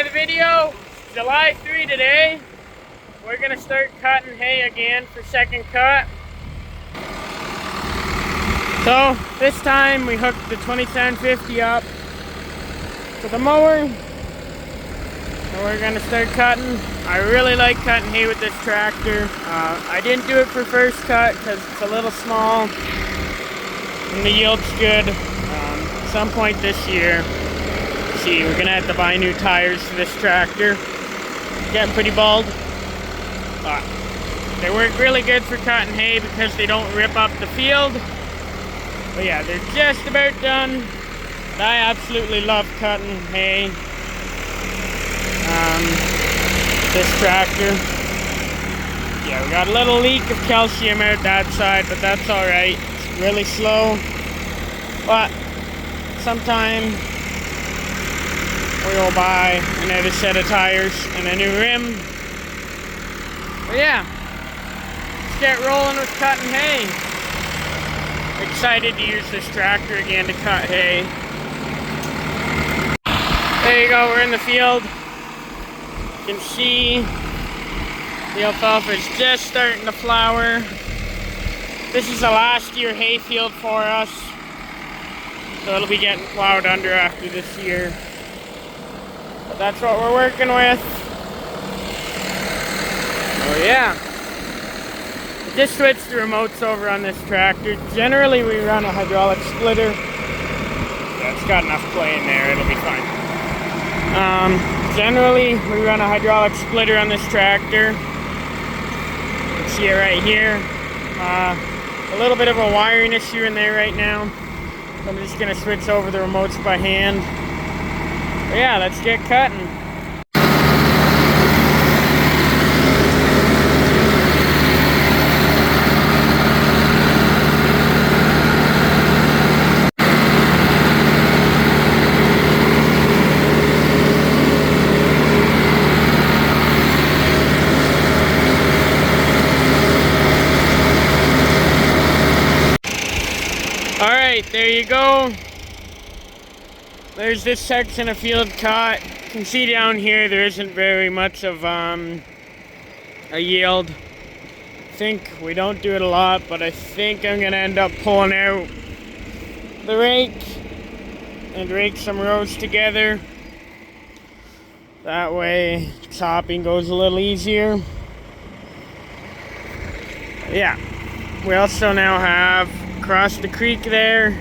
of the video. July 3 today. We're gonna start cutting hay again for second cut. So this time we hooked the 2750 up to the mower. And we're gonna start cutting. I really like cutting hay with this tractor. I didn't do it for first cut because it's a little small and the yield's good. At some point this year, see, we're gonna have to buy new tires for this tractor. Getting pretty bald, but they work really good for cutting hay because they don't rip up the field. But yeah, they're just about done. But I absolutely love cutting hay. This tractor. Yeah, we got a little leak of calcium out that side, but that's alright. It's really slow. But sometime we'll buy another set of tires and a new rim. But yeah, let's get rolling with cutting hay. Excited to use this tractor again to cut hay. There you go, we're in the field. You can see the alfalfa is just starting to flower. This is a last year hay field for us, so it'll be getting plowed under after this year. But that's what we're working with. Oh yeah. Just switched the remotes over on this tractor. Generally we run a hydraulic splitter. Yeah, it's got enough play in there, it'll be fine. Generally we run a hydraulic splitter on this tractor. You can see it right here. A little bit of a wiring issue in there right now. So I'm just gonna switch over the remotes by hand. But yeah, let's get cutting. Alright, there you go. There's this section of field cut. You can see down here there isn't very much of a yield. I think we don't do it a lot, but I think I'm gonna end up pulling out the rake and rake some rows together. That way chopping goes a little easier. Yeah, we also now have across the creek there,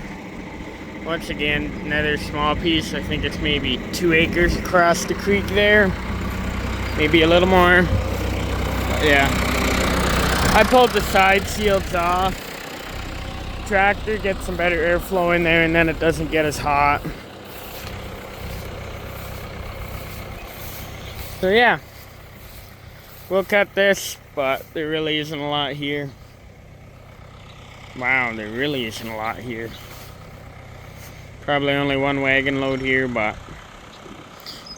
once again, another small piece. I think it's maybe 2 acres across the creek there. Maybe a little more. But yeah. I pulled the side shields off. Tractor gets some better airflow in there and then it doesn't get as hot. So yeah. We'll cut this, but there really isn't a lot here. Wow, there really isn't a lot here. Probably only one wagon load here, but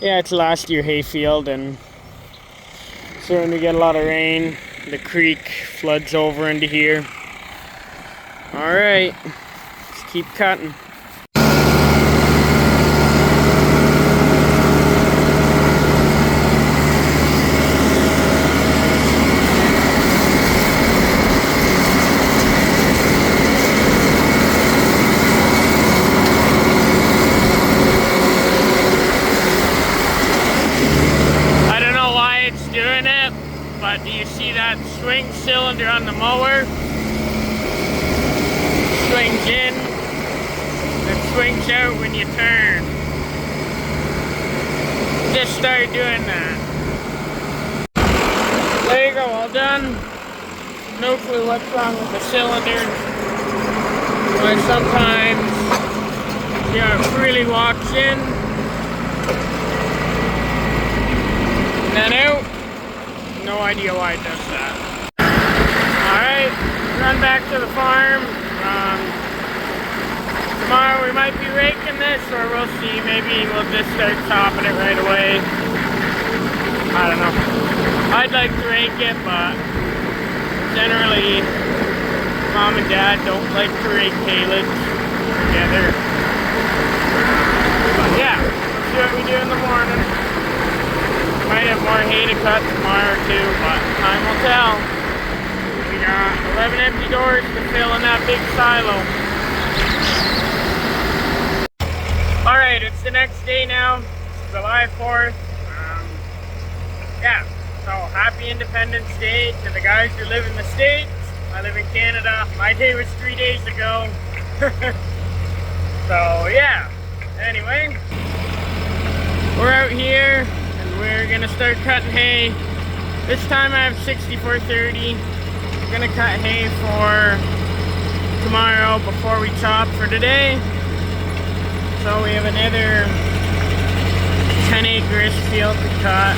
yeah, it's last year hay field, and so when we get a lot of rain, the creek floods over into here. Alright, let's keep cutting. But do you see that swing cylinder on the mower? Swings in, and swings out when you turn. Just start doing that. There you go, all done. No clue what's wrong with the cylinder. But sometimes, you know, it really walks in, and then out. No idea why it does that. Alright, run back to the farm. Tomorrow we might be raking this, or we'll see. Maybe we'll just start chopping it right away. I don't know. I'd like to rake it, but generally Mom and Dad don't like to rake haylage together. But yeah, see what we do in the morning. Might have more hay to cut tomorrow too, but time will tell. We got 11 empty doors to fill in that big silo. Alright, it's the next day now. It's July 4th. Yeah, so happy Independence Day to the guys who live in the States. I live in Canada. My day was 3 days ago. So yeah, anyway, we're out here and we're gonna start cutting hay. This time I have 6430. I'm gonna cut hay for tomorrow before we chop for today. So we have another 10 acres field to cut.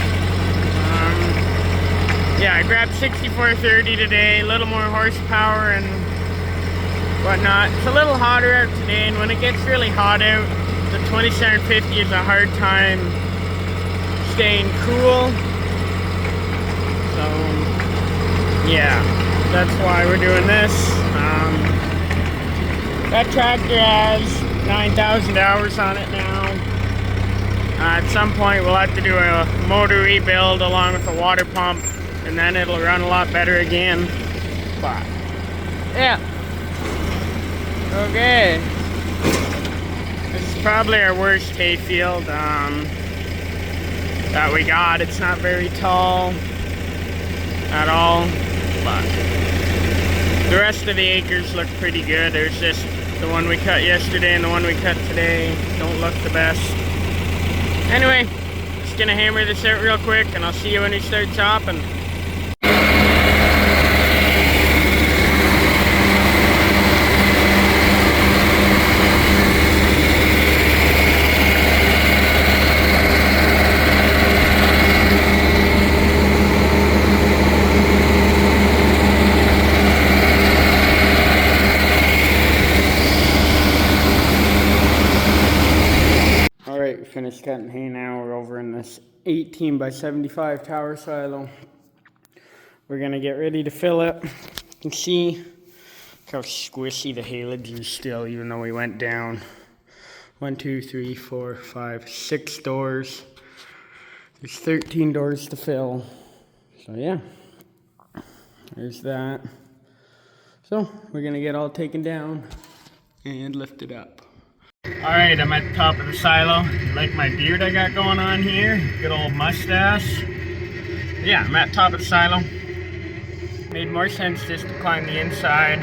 Yeah, I grabbed 6430 today, a little more horsepower and whatnot. It's a little hotter out today, and when it gets really hot out, the 2750 is a hard time staying cool. So yeah, that's why we're doing this. That tractor has 9,000 hours on it now. At some point we'll have to do a motor rebuild along with a water pump, and then it'll run a lot better again. But yeah. Okay, this is probably our worst hay field that we got. It's not very tall at all, but the rest of the acres look pretty good. There's just the one we cut yesterday and the one we cut today don't look the best. Anyway, just gonna hammer this out real quick and I'll see you when we start chopping. Alright, we finished cutting hay now. We're over in this 18 by 75 tower silo. We're gonna get ready to fill it. You can see how squishy the haylage is still, even though we went down 1, 2, 3, 4, 5, 6 doors. There's 13 doors to fill. So yeah, there's that. So we're gonna get all taken down and lifted up. Alright, I'm at the top of the silo. Like my beard I got going on here. Good old mustache. Yeah, I'm at the top of the silo. Made more sense just to climb the inside,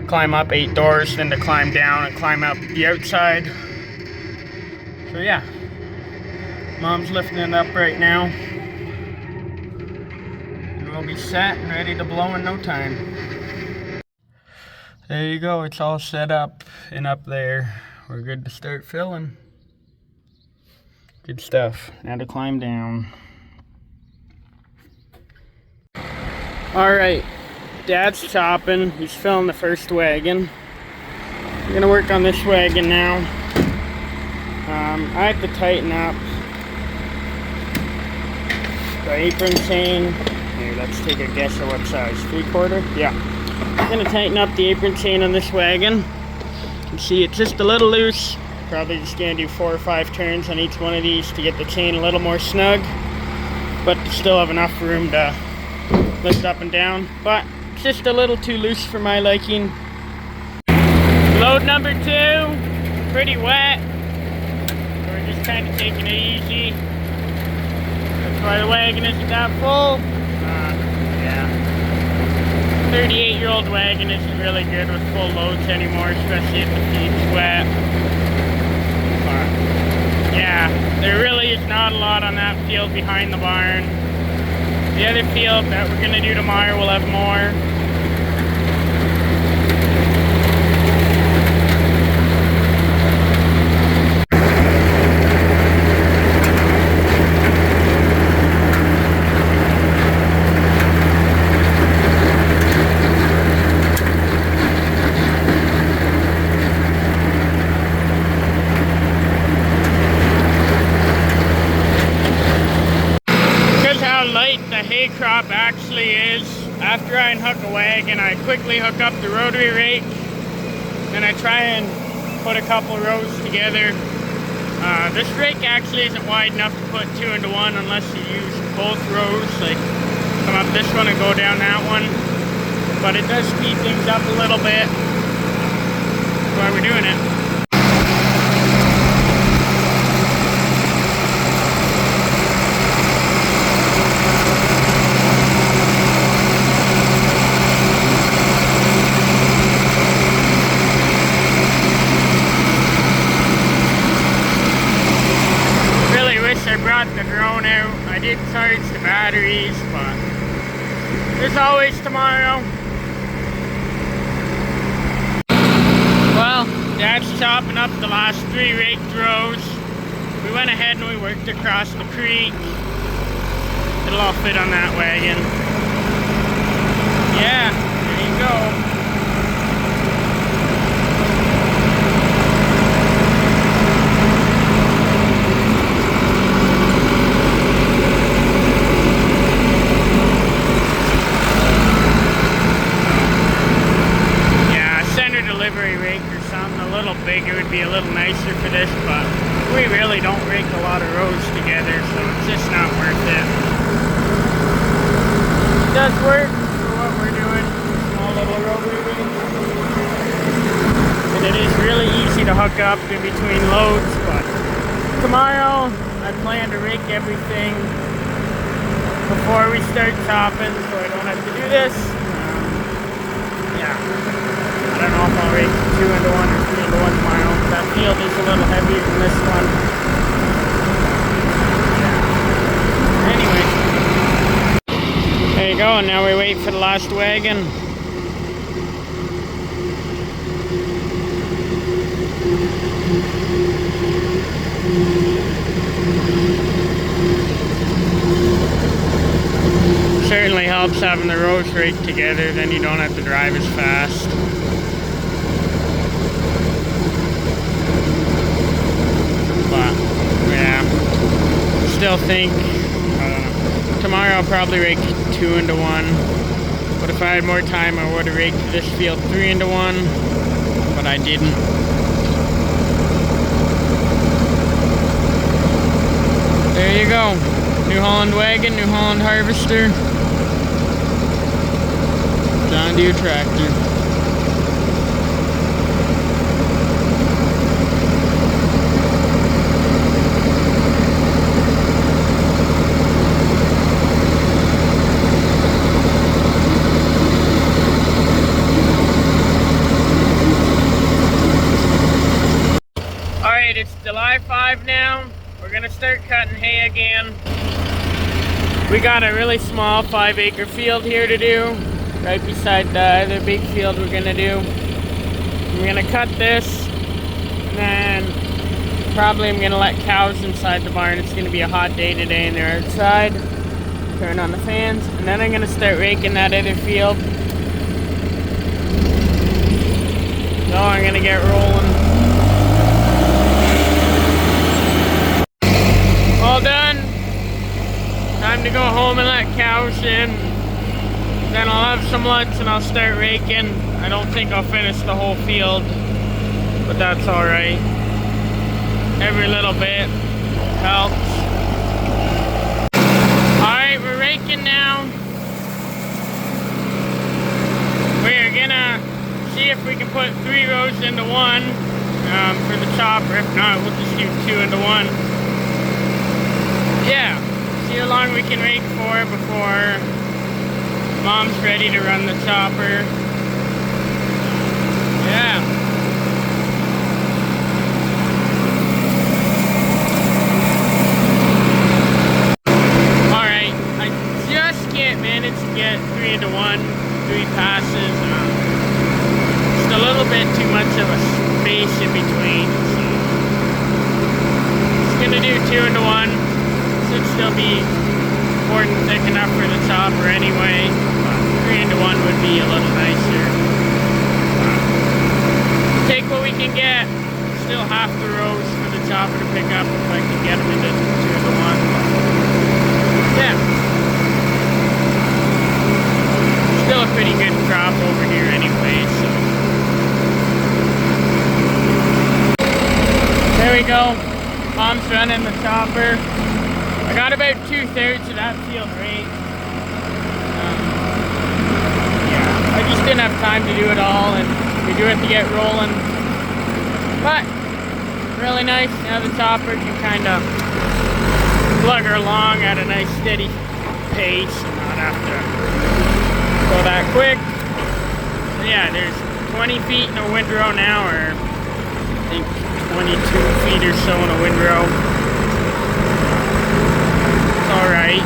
climb up 8 doors, than to climb down and climb up the outside. So yeah, Mom's lifting it up right now. And we'll be set and ready to blow in no time. There you go, it's all set up and up there. We're good to start filling. Good stuff. Now to climb down. Alright, Dad's chopping. He's filling the first wagon. We're gonna work on this wagon now. I have to tighten up the apron chain. Here, let's take a guess at what size. 3/4? Yeah. I'm gonna tighten up the apron chain on this wagon. You can see it's just a little loose. Probably just gonna do 4 or 5 turns on each one of these to get the chain a little more snug, but to still have enough room to lift up and down. But it's just a little too loose for my liking. Load number 2, pretty wet. So we're just kind of taking it easy. That's why the wagon isn't that full. Yeah. 38-year-old wagon isn't really good with full loads anymore, especially if the feed's wet. But yeah, there really is not a lot on that field behind the barn. The other field that we're gonna do tomorrow will have more. Crop actually is, after I unhook a wagon, I quickly hook up the rotary rake, then I try and put a couple rows together This rake actually isn't wide enough to put 2 into 1 unless you use both rows, like come up this one and go down that one. But it does speed things up a little bit. That's why we're doing it. I brought the drone out. I did charge the batteries, but there's always tomorrow. Well, Dad's chopping up the last 3 raked rows. We went ahead and we worked across the creek. It'll all fit on that wagon. Yeah, there you go. It would be a little nicer for this, but we really don't rake a lot of rows together, so it's just not worth it. It does work for what we're doing, small little rotary rake. And it is really easy to hook up in between loads, but tomorrow I plan to rake everything before we start chopping, so I don't have to do this. Yeah. I don't know if I'll rake 2 into 1 or 3 into 1 tomorrow. That field is a little heavier than this one. Anyway. There you go, and now we wait for the last wagon. Certainly helps having the rows raked together, then you don't have to drive as fast. Still think tomorrow I'll probably rake 2 into 1, but if I had more time I would have raked this field 3 into 1, but I didn't. There you go, New Holland wagon, New Holland harvester, John Deere tractor. It's July 5 now. We're gonna start cutting hay again. We got a really small 5-acre field here to do, right beside the other big field we're gonna do. I'm gonna cut this, and then probably I'm gonna let cows inside the barn. It's gonna be a hot day today and they're outside. Turn on the fans, and then I'm gonna start raking that other field. So I'm gonna get rolling. All done. Time to go home and let cows in. Then I'll have some lunch and I'll start raking. I don't think I'll finish the whole field, but that's alright. Every little bit helps. Alright, we're raking now. We're gonna see if we can put 3 rows into 1 for the chopper. If not, we'll just do 2 into 1. Yeah, see how long we can rake for before Mom's ready to run the chopper. Yeah. Alright, I just can't manage to get 3 into 1, 3 passes. Just a little bit too much of a space in between. So just gonna do 2 into 1. Should still be more than thick enough for the chopper anyway. 3 into 1 would be a little nicer. Take what we can get. Still half the rows for the chopper to pick up if I can get them into 2 into 1. Yeah. Still a pretty good crop over here anyway, so. There we go. mom's running the chopper. I got about 2/3 of that field raked. Yeah, I just didn't have time to do it all, and we do have to get rolling. But really nice. Now the chopper can kind of plug her along at a nice steady pace and not have to go that quick. So yeah, there's 20 feet in a windrow now, or I think 22 feet or so in a windrow. It's alright.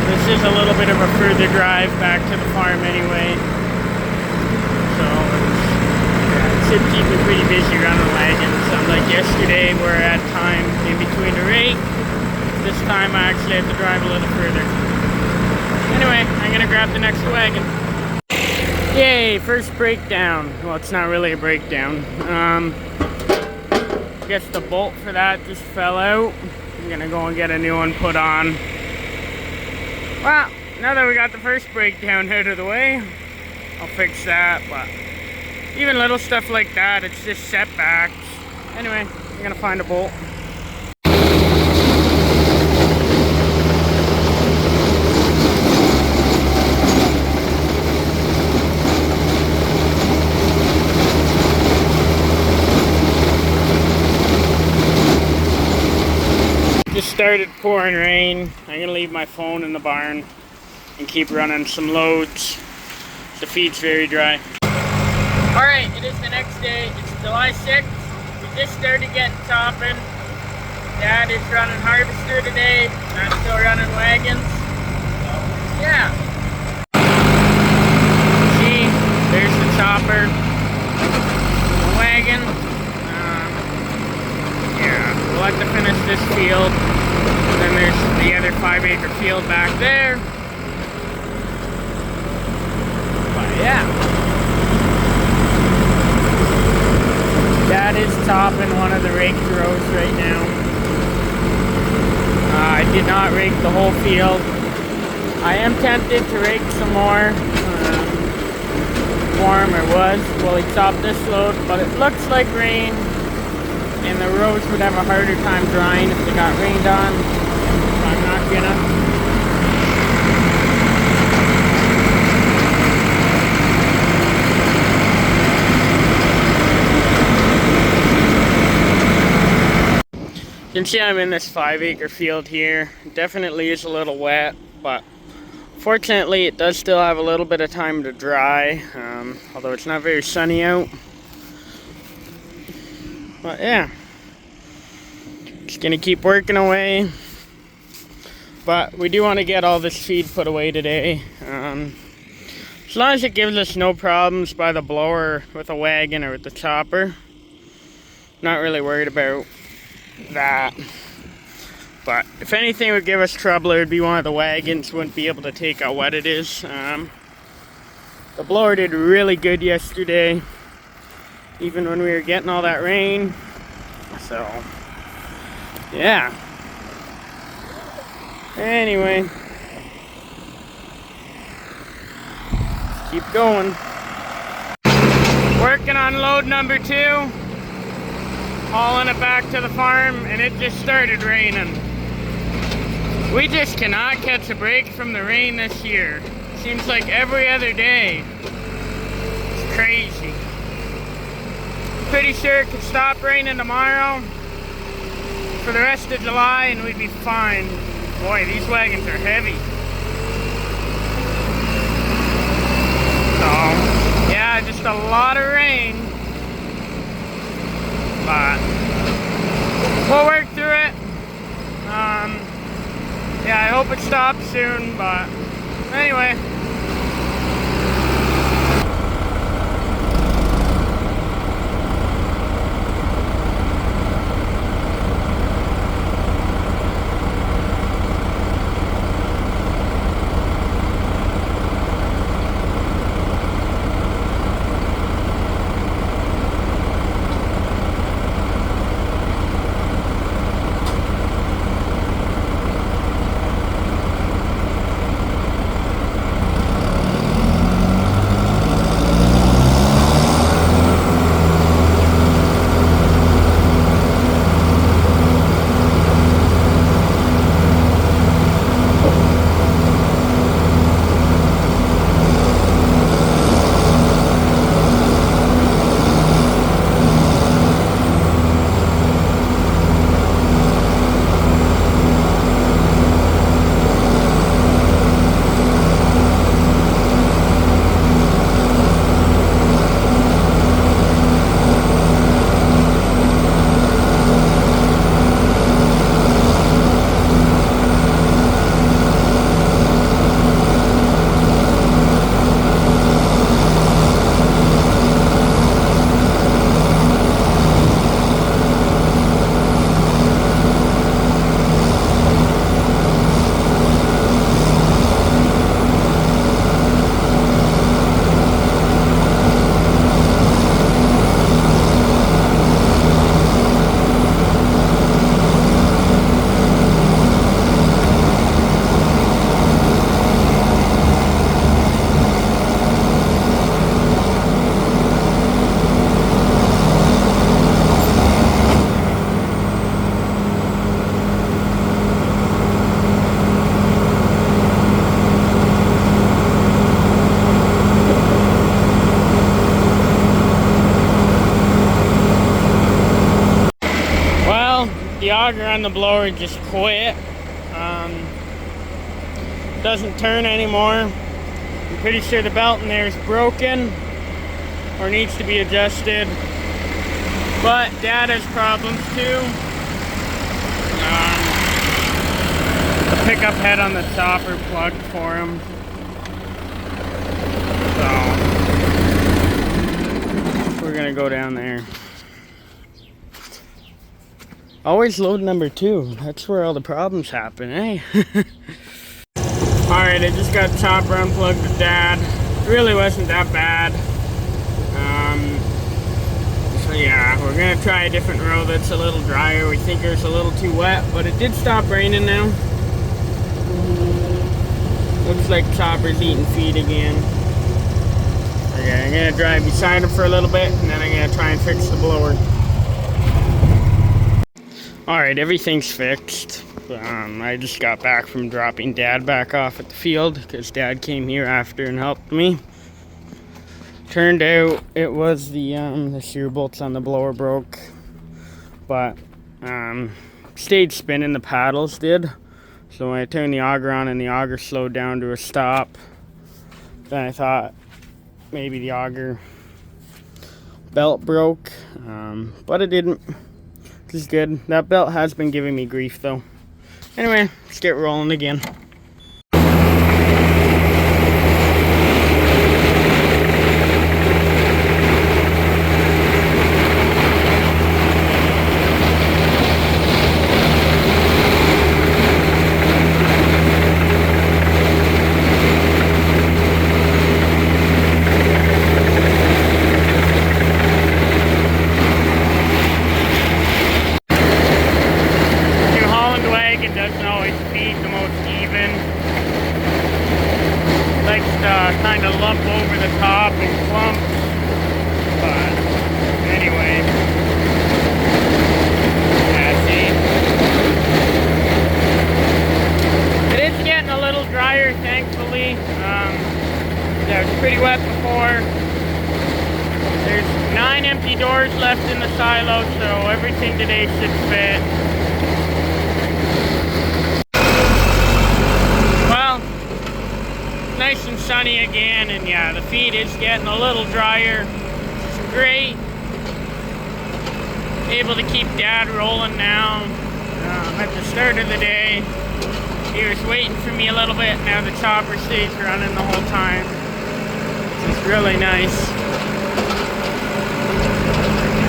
This is a little bit of a further drive back to the farm anyway. So it should keep me pretty busy running wagons. Unlike yesterday where I had time in between the rake, this time I actually have to drive a little further. Anyway, I'm gonna grab the next wagon. Yay, first breakdown. Well, it's not really a breakdown. I guess the bolt for that just fell out. I'm gonna go and get a new one put on. Well, now that we got the first breakdown out of the way, I'll fix that, but even little stuff like that, it's just setbacks. Anyway, I'm gonna find a bolt. Just started pouring rain. I'm gonna leave my phone in the barn and keep running some loads. The feed's very dry. Alright, it is the next day. It's July 6th. We just started getting chopping. Dad is running harvester today. I'm still running wagons. So, yeah. See, there's the chopper. The wagon. Yeah, we'll have to finish this field. And then there's the other 5-acre field back there. But yeah. Dad is chopping one of the raked rows right now. I did not rake the whole field. I am tempted to rake some more. Warmer was. Well, he chopped this load, but it looks like rain. And the rows would have a harder time drying if they got rained on. So I'm not gonna. You can see I'm in this 5-acre field here. It definitely is a little wet, but fortunately it does still have a little bit of time to dry, although it's not very sunny out. But yeah, just gonna keep working away. But we do want to get all this feed put away today. As long as it gives us no problems by the blower with a wagon or with the chopper. Not really worried about that. But if anything would give us trouble, it would be one of the wagons. Wouldn't be able to take how wet it is. The blower did really good yesterday, even when we were getting all that rain. So yeah, anyway, keep going. Working on load number 2, hauling it back to the farm, and it just started raining. We just cannot catch a break from the rain this year. Seems like every other day. It's crazy. Pretty sure it could stop raining tomorrow for the rest of July and we'd be fine. Boy, these wagons are heavy. So, yeah, just a lot of rain. But we'll work through it. Yeah, I hope it stops soon, but anyway. auger on the blower just quit. Doesn't turn anymore. I'm pretty sure the belt in there is broken or needs to be adjusted. But Dad has problems too. The pickup head on the chopper plugged for him. So we're gonna go down there. Always load number 2. That's where all the problems happen, eh? Alright, I just got chopper unplugged with Dad. It really wasn't that bad. So yeah, we're gonna try a different road that's a little drier. We think it's a little too wet, but it did stop raining now. Looks like chopper's eating feed again. Okay, I'm gonna drive beside him for a little bit, and then I'm gonna try and fix the blower. Alright, everything's fixed. I just got back from dropping Dad back off at the field because Dad came here after and helped me. Turned out it was the shear bolts on the blower broke, but stayed spinning, the paddles did. So when I turned the auger on and the auger slowed down to a stop, then I thought maybe the auger belt broke, but it didn't. This is good. That belt has been giving me grief though. Anyway, let's get rolling again. Doesn't always feed the most even. Likes to kind of lump over the top and clump. But anyway, yeah, see, it is getting a little drier, thankfully. Yeah, it was pretty wet before. There's 9 empty doors left in the silo, so everything today should fit. Nice and sunny again, and yeah, the feed is getting a little drier. It's great. Able to keep Dad rolling now. At the start of the day, he was waiting for me a little bit. Now the chopper stays running the whole time. Which is really nice.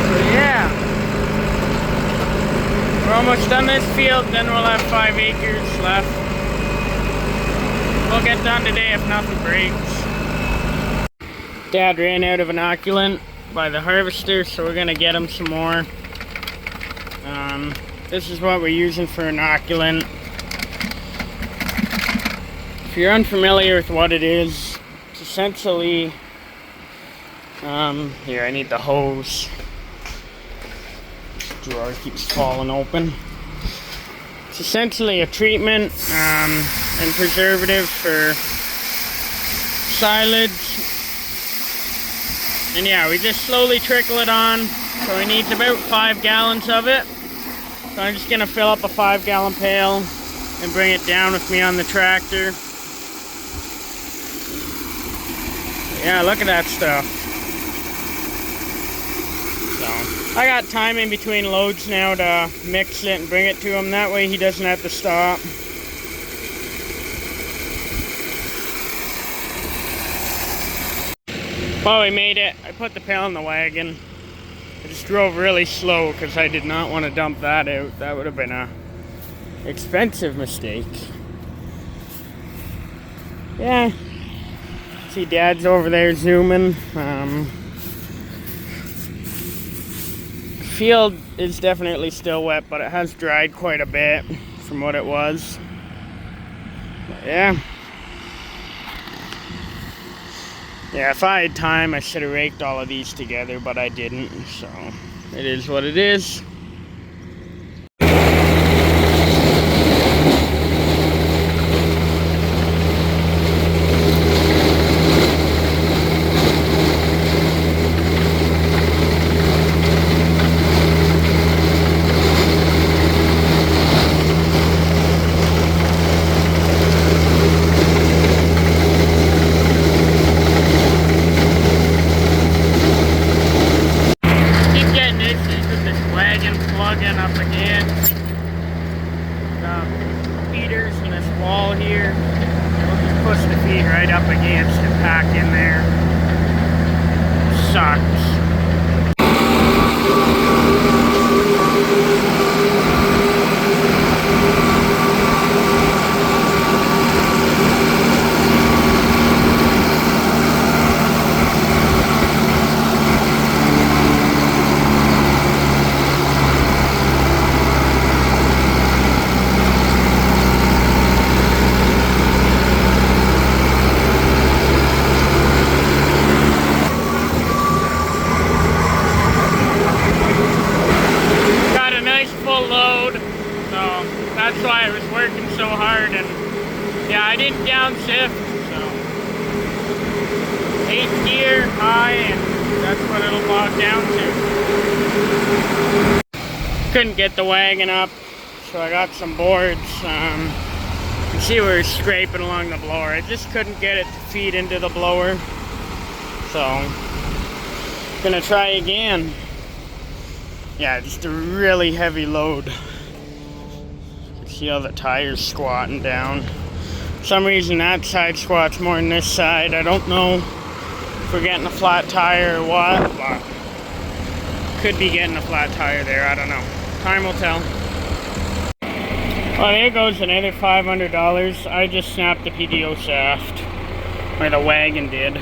So yeah, we're almost done this field, then we'll have 5 acres left. We'll get done today if nothing breaks. Dad ran out of inoculant by the harvester, so we're gonna get him some more. This is what we're using for inoculant. If you're unfamiliar with what it is, it's essentially, here, I need the hose. This drawer keeps falling open. It's essentially a treatment and preservative for silage. And yeah, we just slowly trickle it on. So we need about 5 gallons of it. So I'm just gonna fill up a 5-gallon pail and bring it down with me on the tractor. Yeah, look at that stuff. So I got time in between loads now to mix it and bring it to him. That way he doesn't have to stop. Well, we made it. I put the pail in the wagon. I just drove really slow because I did not want to dump that out. That would have been a expensive mistake. Yeah. See, Dad's over there zooming. Field is definitely still wet, but it has dried quite a bit from what it was. But yeah. Yeah, if I had time, I should have raked all of these together, but I didn't, so it is what it is. wall here. We'll just push the feed right up against and pack in there. Sucks. That's why I was working so hard, and yeah, I didn't downshift, so 8th gear high, and that's what it'll log down to. Couldn't get the wagon up, so I got some boards. You can see we were scraping along the blower. I just couldn't get it to feed into the blower, so gonna try again. Yeah, just a really heavy load. See all the tires squatting down. For some reason that side squats more than this side. I don't know if we're getting a flat tire or what, but could be getting a flat tire there. I don't know. Time will tell. Well, there goes another $500. I just snapped the PDO shaft, or the wagon did.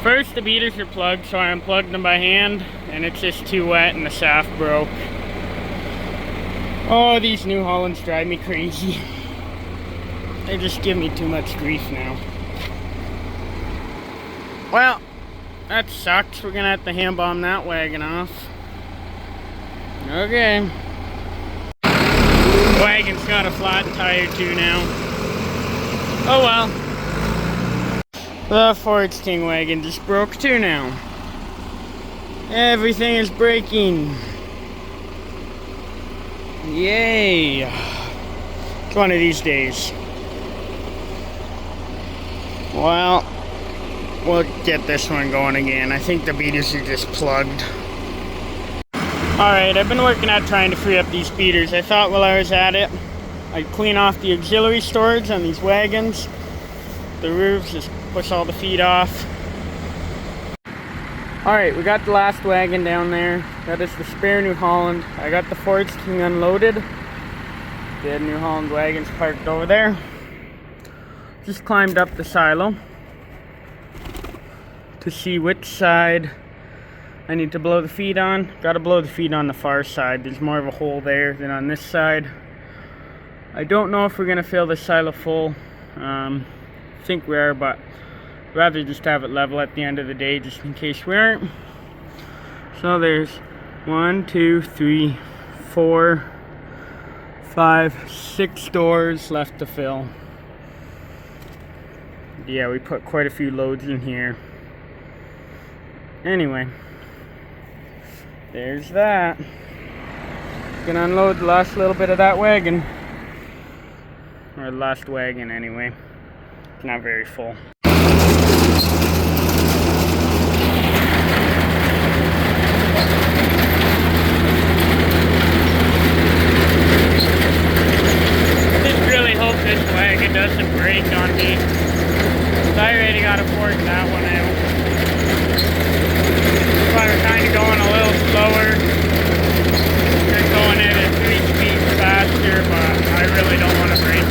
First, the beaters are plugged, so I unplugged them by hand, and it's just too wet and the shaft broke. Oh, these New Hollands drive me crazy. They just give me too much grief now. Well, that sucks. We're gonna have to hand bomb that wagon off. Okay. Wagon's got a flat tire too now. Oh well. The Forage King wagon just broke too now. Everything is breaking. Yay! It's one of these days. Well, we'll get this one going again. I think the beaters are just plugged. Alright, I've been working at trying to free up these beaters. I thought while I was at it, I'd clean off the auxiliary storage on these wagons. The roofs, just push all the feed off. Alright, we got the last wagon down there. That is the spare New Holland. I got the Forage King unloaded. The New Holland wagon's parked over there. Just climbed up the silo to see which side I need to blow the feed on. Gotta blow the feed on the far side. There's more of a hole there than on this side. I don't know if we're gonna fill this silo full. I think we are, but rather just have it level at the end of the day just in case we aren't. So there's 1, 2, 3, 4, 5, 6 doors left to fill. Yeah, we put quite a few loads in here. Anyway, there's that. Gonna unload the last little bit of that wagon. Or the last wagon anyway. It's not very full. This wagon doesn't break on me. I already got to fork that one out. If I were kind of going a little slower, they're going at it 3 speeds faster, but I really don't want to break it.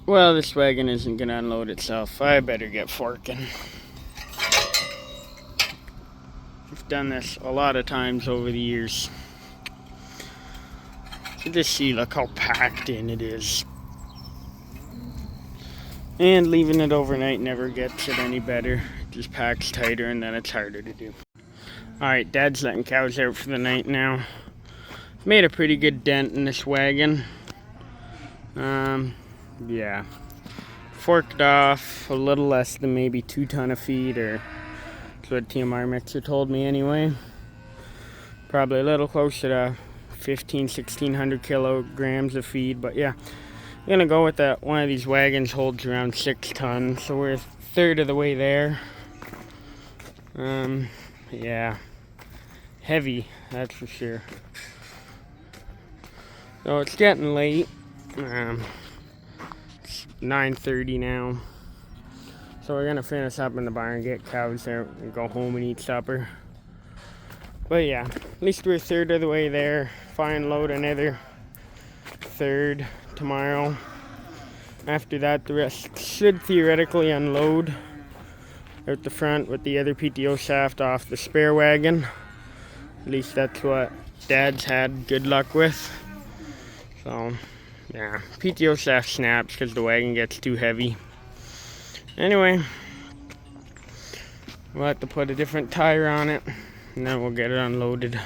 Well, this wagon isn't going to unload itself. I better get forking. I've done this a lot of times over the years. Just see, look how packed in it is. And leaving it overnight never gets it any better. It just packs tighter and then it's harder to do. Alright, Dad's letting cows out for the night now. Made a pretty good dent in this wagon. Yeah. Forked off a little less than maybe 2 ton of feed, or that's what TMR Mixer told me anyway. Probably a little closer to 1600 kilograms of feed, but yeah, I'm gonna go with that. One of these wagons holds around 6 tons, so we're a third of the way there. Yeah, heavy, that's for sure. So it's getting late. It's 9:30 now. So we're gonna finish up in the barn, get cows out, and go home and eat supper. But yeah, at least we're a third of the way there. Fine, load another third tomorrow. After that, the rest should theoretically unload out the front with the other PTO shaft off the spare wagon. At least that's what Dad's had good luck with. So yeah, PTO shaft snaps because the wagon gets too heavy. Anyway, we'll have to put a different tire on it and then we'll get it unloaded.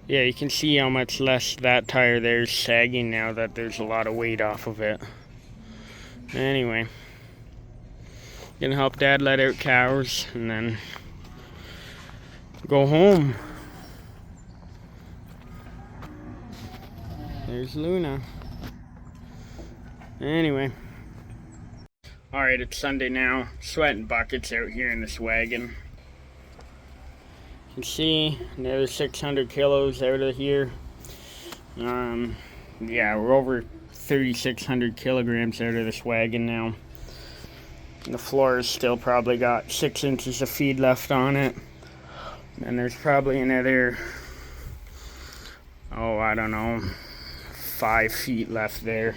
Yeah, you can see how much less that tire there is sagging now that there's a lot of weight off of it. Anyway, gonna help Dad let out cows and then go home. There's Luna. Anyway. Alright, it's Sunday now. Sweating buckets out here in this wagon. You can see another 600 kilos out of here. Yeah, we're over 3,600 kilograms out of this wagon now. And the floor has still probably got 6 inches of feed left on it. And there's probably another, I don't know, 5 feet left there.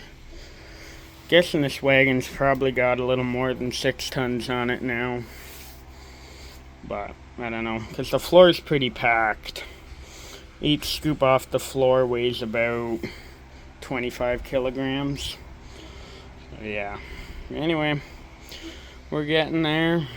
Guessing this wagon's probably got a little more than 6 tons on it now. But I don't know, because the floor is pretty packed. Each scoop off the floor weighs about 25 kilograms. So yeah. Anyway, we're getting there.